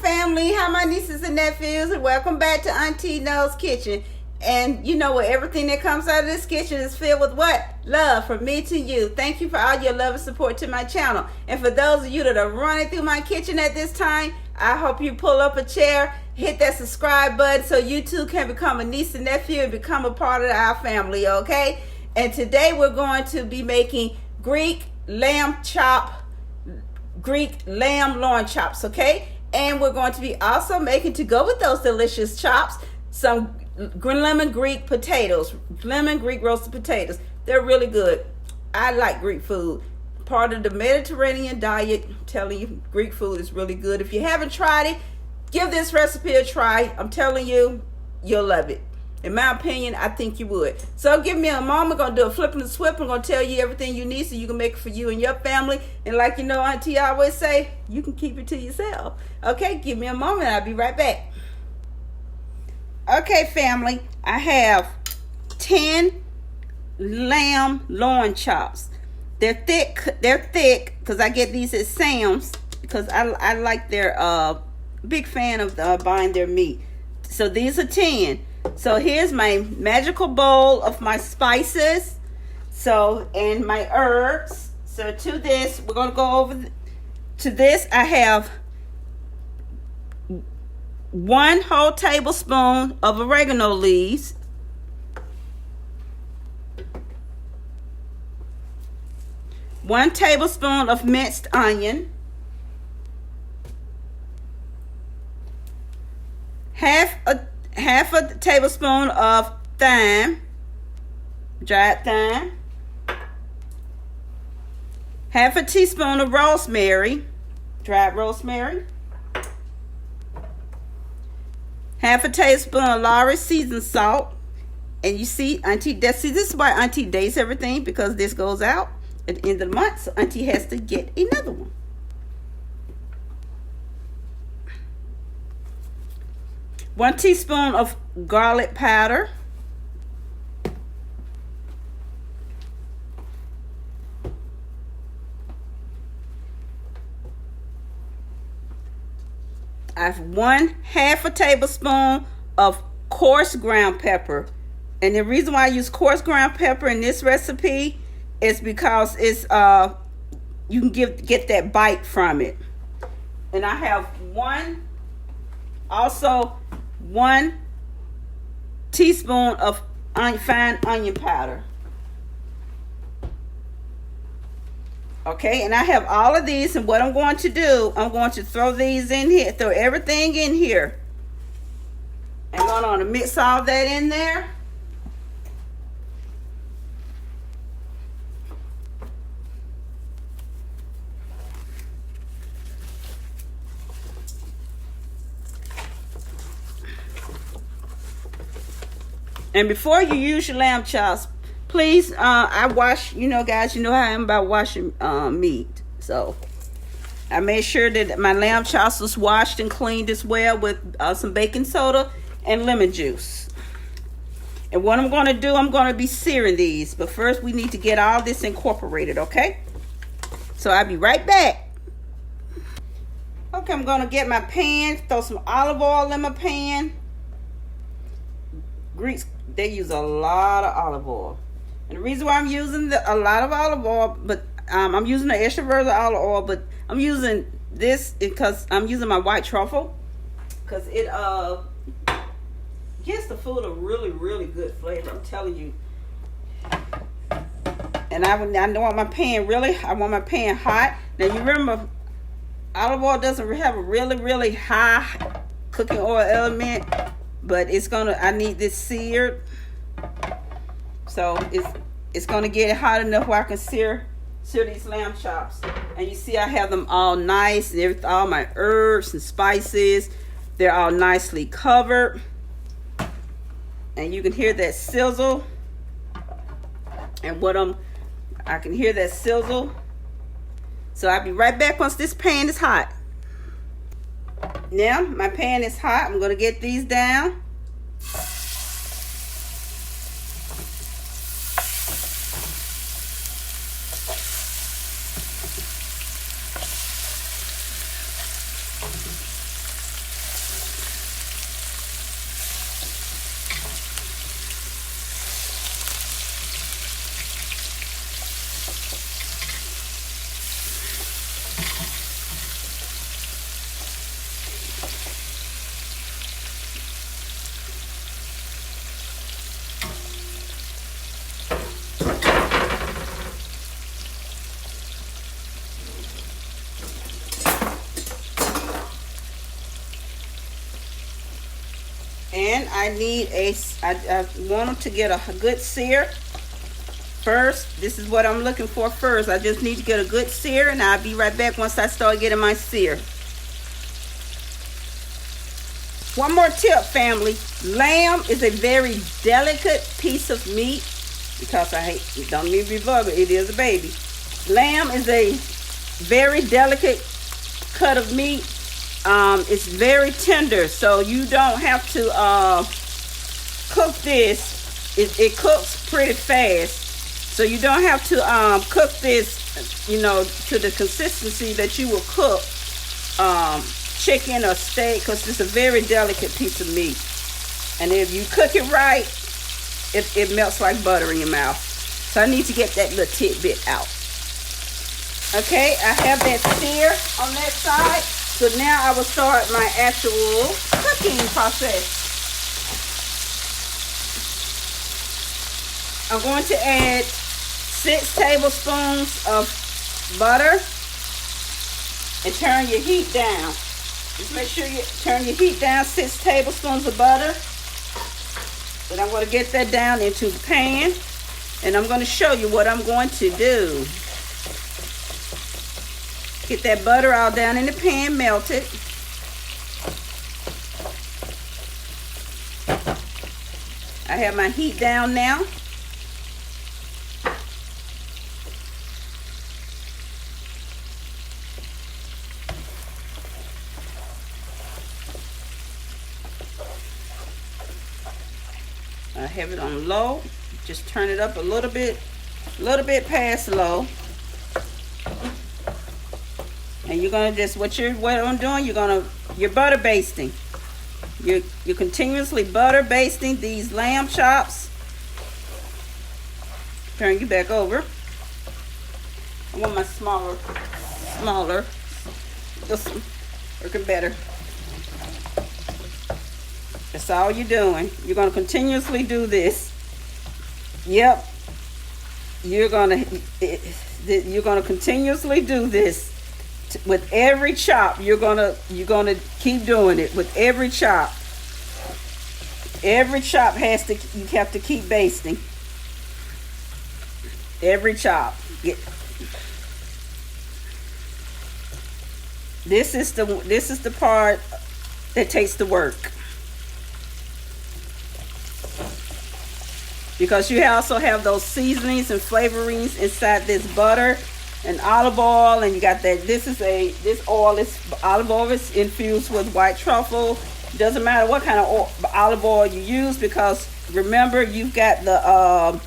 family, how my nieces and nephews, and welcome back to Auntie No's Kitchen. And you know what, everything that comes out of this kitchen is filled with what? Love from me to you. Thank you for all your love and support to my channel. And for those of you that are running through my kitchen at this time, I hope you pull up a chair, hit that subscribe button so you too can become a niece and nephew and become a part of our family, okay? And today we're going to be making Greek lamb loin chops, okay? And we're going to be also making, to go with those delicious chops, some lemon Greek potatoes, lemon Greek roasted potatoes. They're really good. I like Greek food. Part of the Mediterranean diet. I'm telling you, Greek food is really good. If you haven't tried it, give this recipe a try. I'm telling you, you'll love it. In my opinion, I think you would. So give me a moment. I'm going to do a flip and a swip. I'm going to tell you everything you need so you can make it for you and your family. And like you know, Auntie always say, you can keep it to yourself. Okay, give me a moment. I'll be right back. Okay, family, I have 10 lamb loin chops. They're thick because I get these at Sam's because I like their big fan of buying their meat. So these are 10. So here's my magical bowl of my spices. So, and my herbs. So to this, we're going to go over to this. I have 1 whole tablespoon of oregano leaves. One tablespoon of minced onion. Half a tablespoon of thyme, dried thyme. Half a teaspoon of rosemary, dried rosemary. Half a tablespoon of Lawry's seasoned salt. And you see, Auntie, this is why Auntie dates everything, because this goes out at the end of the month, so Auntie has to get another one. One teaspoon of garlic powder. I have 1/2 a tablespoon of coarse ground pepper. And the reason why I use coarse ground pepper in this recipe is because it's you can get that bite from it. And I have 1 teaspoon of fine onion powder. Okay, and I have all of these, and what I'm going to do, I'm going to throw these in here, throw everything in here. I'm going to mix all that in there. And before you use your lamb chops, please, I wash, you know, guys, you know how I am about washing meat. So I made sure that my lamb chops was washed and cleaned as well with some baking soda and lemon juice. And what I'm going to do, I'm going to be searing these. But first, we need to get all this incorporated, okay? So I'll be right back. Okay, I'm going to get my pan, throw some olive oil in my pan. Greeks, they use a lot of olive oil. And the reason why I'm using a lot of olive oil, but I'm using the extra virgin olive oil, but I'm using this because I'm using my white truffle, because it gives the food a really, really good flavor. I'm telling you. And I want my pan I want my pan hot. Now you remember, olive oil doesn't have a really, really high cooking oil element. But I need this seared. So it's gonna get it hot enough where I can sear these lamb chops. And you see I have them all nice, and all my herbs and spices, they're all nicely covered. And you can hear that sizzle. And I can hear that sizzle. So I'll be right back once this pan is hot. Now my pan is hot. I'm going to get these down. And I need I want them to get a good sear first. This is what I'm looking for first. I just need to get a good sear, and I'll be right back once I start getting my sear. One more tip, family. Lamb is a very delicate piece of meat, because don't mean to be vulgar, it is a baby. Lamb is a very delicate cut of meat. It's very tender, so you don't have to cook this. It cooks pretty fast, so you don't have to cook this, you know, to the consistency that you will cook chicken or steak, because it's a very delicate piece of meat. And if you cook it right, it melts like butter in your mouth. So I need to get that little tidbit out. Okay, I have that sear on that side. So now I will start my actual cooking process. I'm going to add 6 tablespoons of butter and turn your heat down. Just make sure you turn your heat down, 6 tablespoons of butter. Then I'm going to get that down into the pan, and I'm going to show you what I'm going to do. Get that butter all down in the pan, melted. I have my heat down now. I have it on low. Just turn it up a little bit past low. And you're gonna just what I'm doing. You're butter basting. You're continuously butter basting these lamb chops. Turn you back over. I want my smaller. This one working better. That's all you're doing. You're gonna continuously do this. Yep. You're gonna continuously do this. With every chop, you're gonna keep doing it with every chop. Every chop you have to keep basting. Every chop. This is the part that takes the work, because you also have those seasonings and flavorings inside this butter and olive oil, and you got that. This oil is olive oil. Is infused with white truffle. Doesn't matter what kind of olive oil you use, because remember, you've got the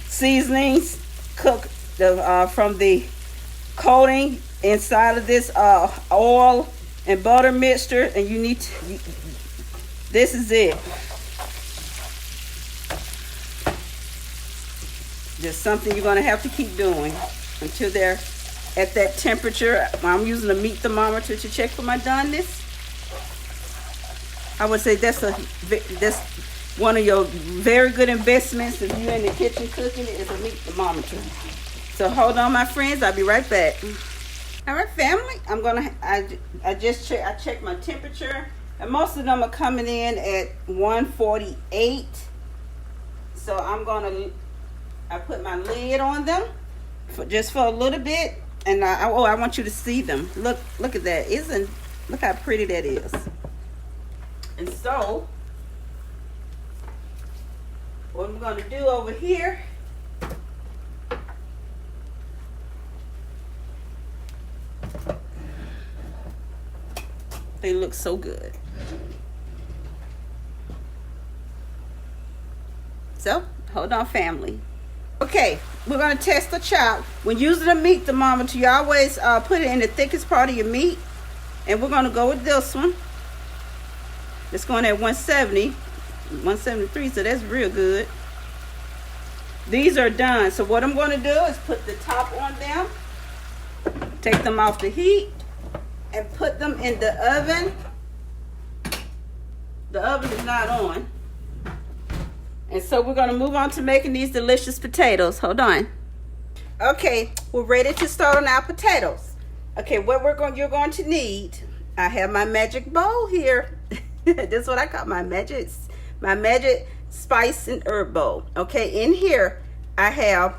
seasonings cooked from the coating inside of this oil and butter mixture, and you need to. This is it. Just something you're gonna have to keep doing until they're at that temperature. I'm using a meat thermometer to check for my doneness. I would say that's one of your very good investments if you're in the kitchen cooking. It is a meat thermometer. So hold on, my friends. I'll be right back. All right, family. I checked my temperature, and most of them are coming in at 148. So I put my lid on them just for a little bit, and I want you to see them. Look at that. Look how pretty that is. And so what I'm going to do over here, they look so good. So hold on, family. Okay, we're going to test the chop. When using a meat thermometer, you always put it in the thickest part of your meat. And we're going to go with this one. It's going at 170, 173, so that's real good. These are done. So what I'm going to do is put the top on them, take them off the heat, and put them in the oven. The oven is not on. And so we're going to move on to making these delicious potatoes. Hold on. Okay, we're ready to start on our potatoes. Okay, what you're going to need, I have my magic bowl here. This is what I call my magic my magic spice and herb bowl. Okay, in here I have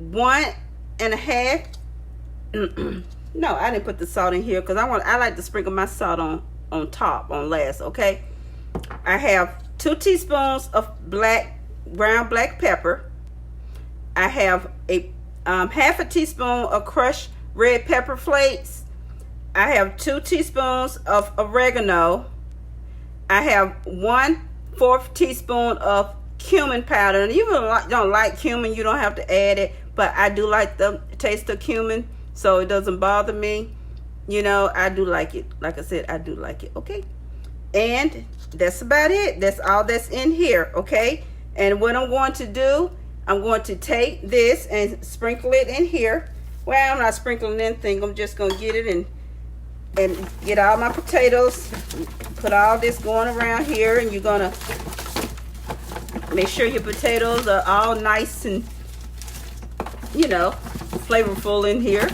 1.5. No, I didn't put the salt in here because I like to sprinkle my salt on top, on last. Okay, I have 2 teaspoons of brown black pepper. I have a half a teaspoon of crushed red pepper flakes. I have 2 teaspoons of oregano. I have 1/4 teaspoon of cumin powder. And if you don't like cumin, you don't have to add it, but I do like the taste of cumin, so it doesn't bother me. You know, I do like it. Like I said, I do like it. Okay, and that's about it. That's all that's in here. Okay, and what I'm going to do, I'm going to take this and sprinkle it in here. Well, I'm not sprinkling anything. I'm just gonna get it and get all my potatoes. Put all this going around here, and you're gonna make sure your potatoes are all nice and, you know, flavorful in here.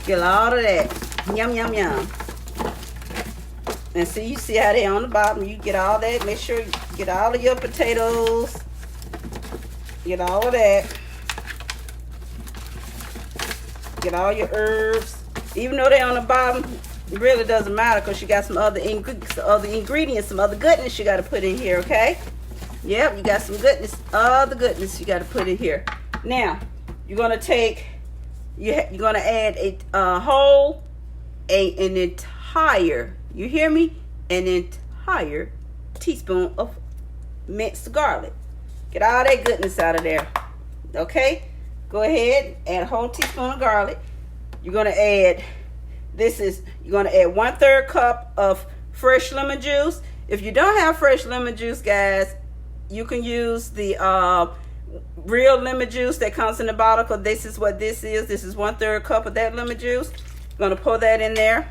Get all of that. Yum, yum, yum. And see, you see how they on the bottom. You get all that. Make sure you get all of your potatoes. Get all of that. Get all your herbs. Even though they're on the bottom, it really doesn't matter because you got some other ingredients, some other goodness you got to put in here, okay? Yep, you got some goodness, other goodness you got to put in here. Now, you're going to take, you're going to add an entire, you hear me? An entire teaspoon of minced garlic. Get all that goodness out of there, okay? Go ahead, add a whole teaspoon of garlic. You're going to add, you're going to add 1/3 cup of fresh lemon juice. If you don't have fresh lemon juice, guys, you can use the real lemon juice that comes in the bottle, because this is what this is. This is 1/3 cup of that lemon juice. I'm going to pour that in there.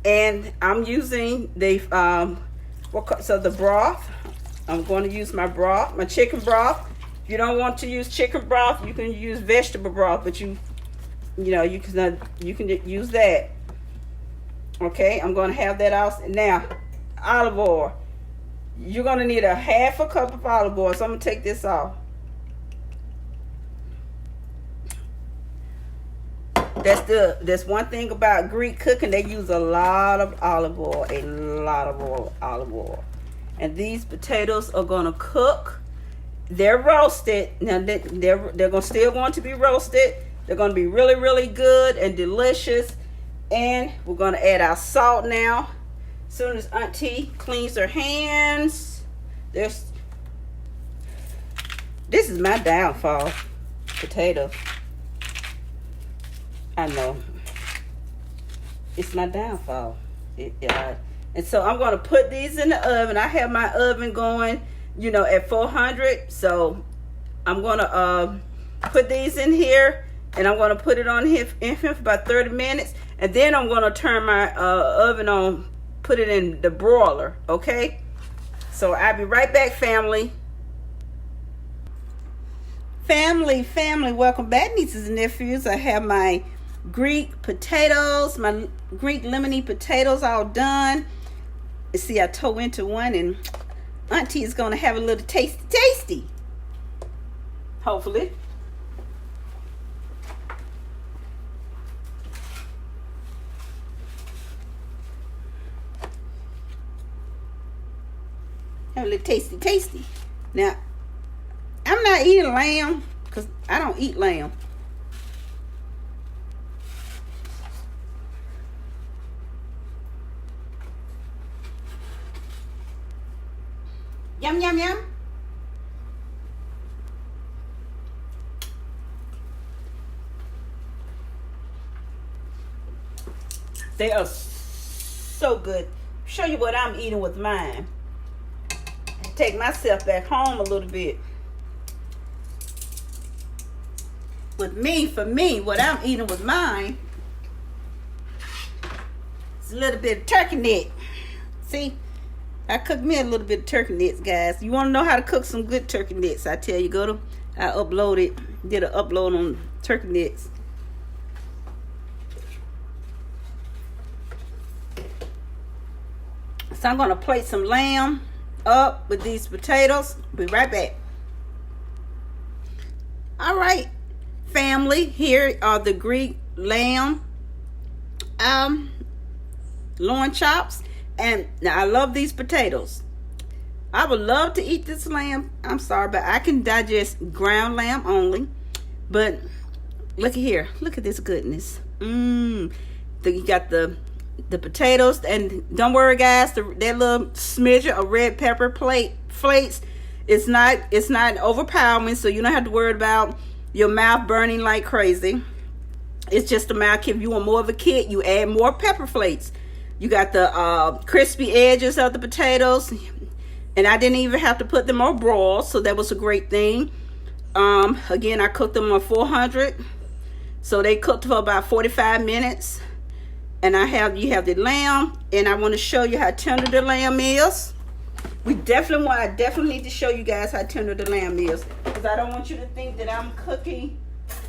And I'm using the, the broth. I'm going to use my broth, my chicken broth. If you don't want to use chicken broth, you can use vegetable broth, but you can use that. Okay, I'm going to have that out. Now, olive oil. You're going to need a 1/2 cup of olive oil. So I'm going to take this off. That's one thing about Greek cooking. They use a lot of olive oil. A lot of olive oil. And these potatoes are going to cook. They're roasted. Now, they're still going to be roasted. They're going to be really, really good and delicious. And we're going to add our salt now. As soon as Auntie cleans her hands. This is my downfall. Potatoes. I know. It's my downfall. And so I'm going to put these in the oven. I have my oven going, at 400. So I'm going to put these in here. And I'm going to put it on here for about 30 minutes. And then I'm going to turn my oven on, put it in the broiler, okay? So I'll be right back, family. Family, welcome back, nieces and nephews. I have my Greek potatoes, my Greek lemony potatoes all done. You see, I tore into one, and Auntie is going to have a little tasty. Hopefully. Have a little tasty. Now, I'm not eating lamb because I don't eat lamb. Yum, yum, yum. They are so good. Show you what I'm eating with mine. Take myself back home a little bit. For me, what I'm eating with mine is a little bit of turkey neck. See, I cooked me a little bit of turkey necks, guys. You want to know how to cook some good turkey necks? I tell you, did an upload on turkey necks. So I'm going to plate some lamb up with these potatoes. Be right back. All right, family, here are the Greek lamb loin chops. And now I love these potatoes. I would love to eat this lamb. I'm sorry, but I can digest ground lamb only. But look at here. Look at this goodness. You got the potatoes, and don't worry, guys. That little smidge of red pepper flakes. It's not overpowering, so you don't have to worry about your mouth burning like crazy. It's just a mouth. If you want more of a kick, you add more pepper flakes. You got the crispy edges of the potatoes, and I didn't even have to put them on broil, so that was a great thing. Again, I cooked them on 400, so they cooked for about 45 minutes. And you have the lamb, and I want to show you how tender the lamb is. I definitely need to show you guys how tender the lamb is, because I don't want you to think that I'm cooking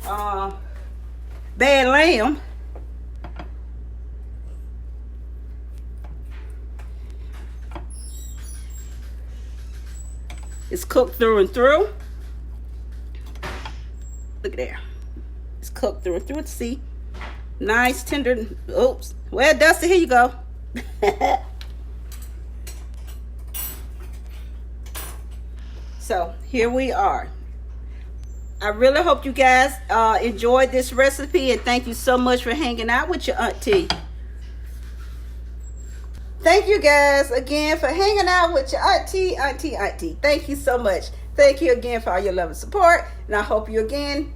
bad lamb. It's cooked through and through. Look at there. It's cooked through and through. See, nice tender. Oops. Well, Dusty, here you go. So here we are. I really hope you guys enjoyed this recipe, and thank you so much for hanging out with your auntie. Thank you guys again for hanging out with your auntie. Thank you so much. Thank you again for all your love and support, and I hope you again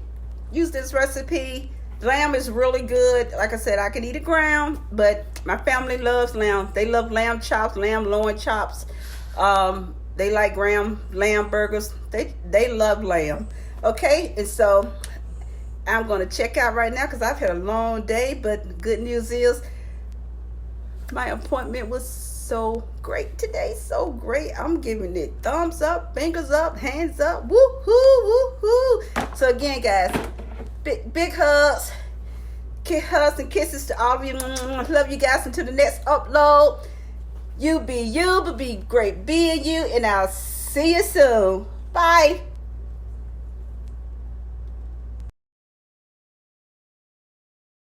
use this recipe. Lamb is really good. Like I said, I can eat it ground, but my family loves lamb. They love lamb chops, lamb loin chops. They like lamb burgers. They love lamb. Okay, and so I'm going to check out right now because I've had a long day, but the good news is my appointment was so great today. So great. I'm giving it thumbs up, fingers up, hands up. Woo-hoo, woo-hoo. So again, guys, big hugs. Hugs and kisses to all of you. Love you guys until the next upload. You be you, but be great being you. And I'll see you soon. Bye.